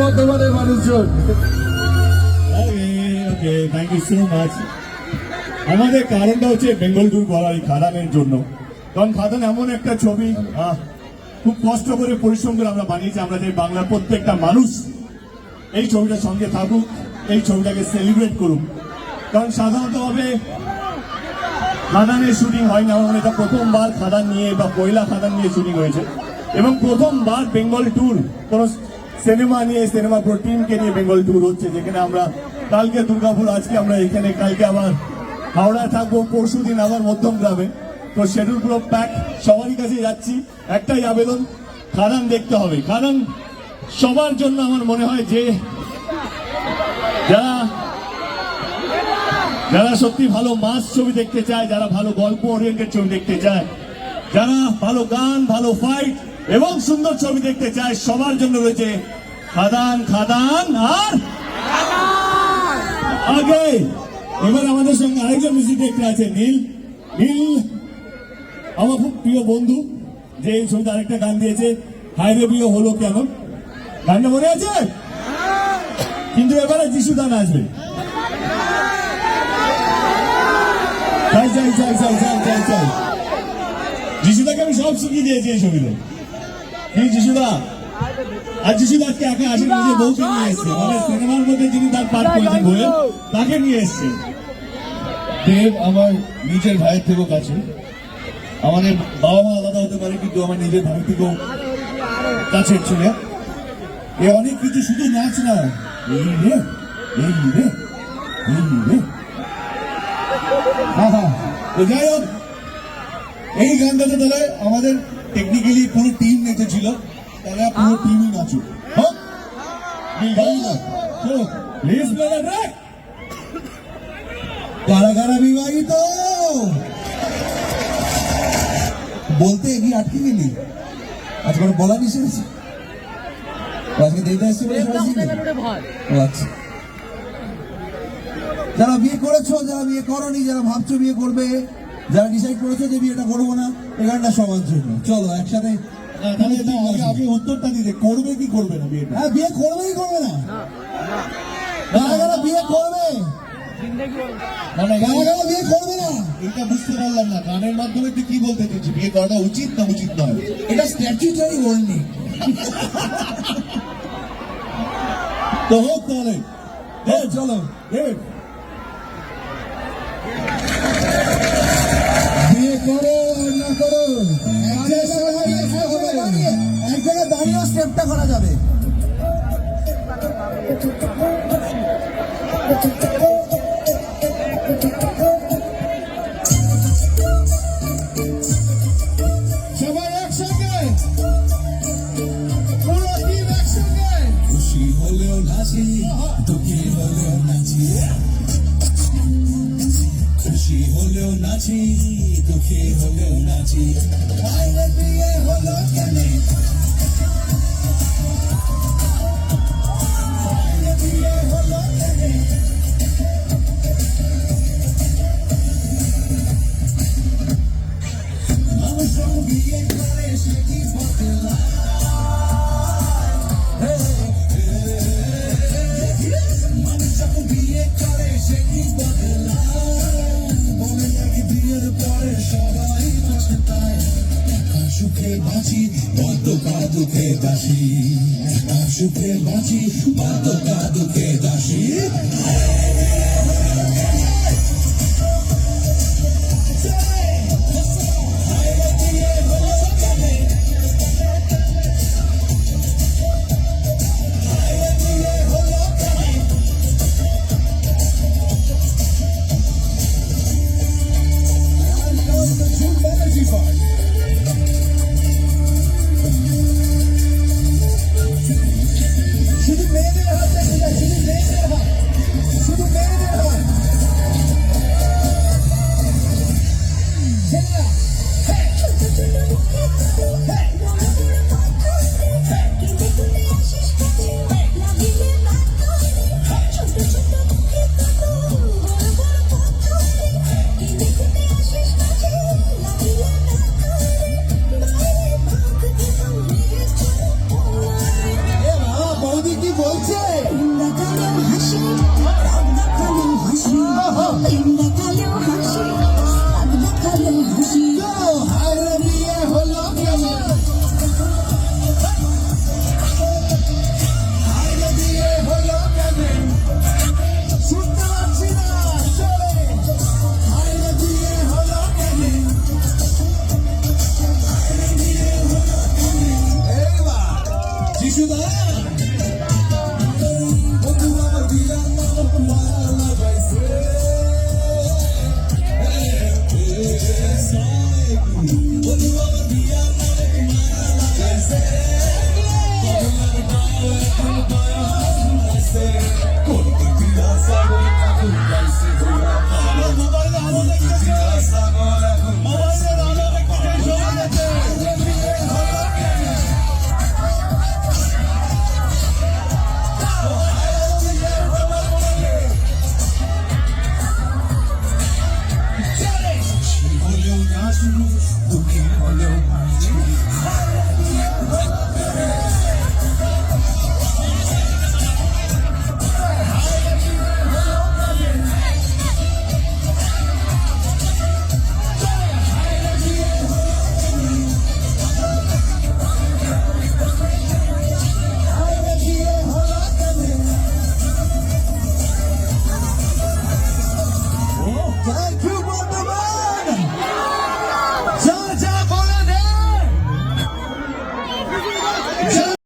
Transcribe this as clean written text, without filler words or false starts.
বর্ধমানের মানুষজন। ওকে, thank you so much. আমাদের কারণটা হচ্ছে বেঙ্গল ট্যুর করার এই খাদানের জন্য, কারণ খাদান এমন একটা ছবি খুব কষ্ট করে পরিশ্রম করে আমরা বানিয়েছি। আমরা চাই বাংলার প্রত্যেকটা মানুষ এই ছবিটার সঙ্গে থাকুক, এই ছবিটাকে সেলিব্রেট করুক। কারণ সাধারণতভাবে খাদানের শুটিং হয় না, মানে এটা প্রথমবার খাদান নিয়ে বা পয়লা খাদান নিয়ে শুটিং হয়েছে, এবং প্রথমবার বেঙ্গল ট্যুর কোন সিনেমা নিয়ে, সিনেমা পুরো টিমকে নিয়ে বেঙ্গল ট্যুর হচ্ছে, যেখানে আমরা কালকে দুর্গাপুর, আজকে আমরা এখানে, কালকে আবার হাওড়ায় থাকবো, পরশু দিন আবার মধ্যমগ্রামে। তো শিডিউল পুরো প্যাক, সবারই কাছে যাচ্ছি, একটাই আবেদন, খাদান দেখতে হবে। খাদান সবার জন্য আমার মনে হয় যে যারা সত্যি ভালো মাস ছবি দেখতে চায়, যারা ভালো গল্প ওরিয়েন্টেড ছবি দেখতে চায়, যারা ভালো গান, ভালো ফাইট এবং সুন্দর ছবি দেখতে চায়, সবার জন্য রয়েছে খাদান। খাদান আর আগে। এবার আমাদের সঙ্গে আরেকজন মিউজিক ডিরেক্টর আছে, নীল। নীল আমার খুব প্রিয় বন্ধু, যে এই ছবিতে আরেকটা গান দিয়েছে, হায়রে বিয়ে হলো কেন, গানটা মনে আছে? কিন্তু এবারে যিশু দান আসবে। যিশুদাকে আমি সব শিখিয়ে দিয়েছি এই ছবিতে। যিশুদা, আর যিশুদা আজকে একা আসেন, নিজের বউকে নিয়ে এসছে, মানে সিনেমার মধ্যে যিনি তার পাঠ করেছেন বইয়ে, তাকে নিয়ে এসছে। দেব আমার নিজের ভাইয়ের থেকেও কাছে। আমাদের বাবা মা আলাদা হতে পারে, কিন্তু আমার নিজের ভাই থেকেও কাছের ছিল। এ অনেক কিছু, শুধু নাচ না, এই রে এই রে এই রে। তো যাই হোক, এই গানটাতে তাহলে আমাদের টেকনিক্যালি পুরো টিম নেচেছিল, তাহলে পুরো টিমই নাচুক। কারা কারা বিবাহিত বলতে এগিয়ে আটকে গেলি, আজকে বলা নিষেধ আছে, আজকে দেখতে আসছে। আচ্ছা, যারা বিয়ে করেছো, যারা বিয়ে করোনি, যারা ভাবছো বিয়ে করবে, যারা ডিসাইড করেছো যে বিয়েটা করবো না, এই গানটা সবার জন্য। চলো একসাথে আগে উত্তরটা দিতে, করবে কি করবে না বিয়েটা? হ্যাঁ, বিয়ে করবে কি করবে না? বিয়ে করবে, বিয়ে করবে না, এটা বুঝতে পারলাম না। গানের মাধ্যমে তুই কি বলতে চাইছিস, বিয়ে করাটা উচিত না উচিত নয়? এটা স্ট্যাচুটারি ওয়ার্নিং। তো হোক তাহলে, চলো বিয়ে করো আর না করো, এক জায়গায় দাঁড়িয়েও স্টেপটা করা যাবে। সবাই একসঙ্গে, পুরো টিম একসঙ্গে। খুশি হলেও নাচি, দুঃখী হলেও নাচি, খুশি হলেও নাচি, দুঃখী হলেও নাচি। হায়রে বিয়ে হলো কেন, হায়রে বিয়ে হলো কেন, মানুষ বিয়ে করে সে কি বদলায়, মানুষ বিয়ে করে সে কি বদলায়, মনে লাগে বিয়ের পরে সবাই পছতায়। সুখে বাঁচি, বদ্ধকা দুঃখে দাসী, সুখে বাঁচি, বদ্ধকা দুঃখে দাসী। শুধু মেয়েদের হাতে, শুধু মেয়েদের হাত, শুধু মেয়েদের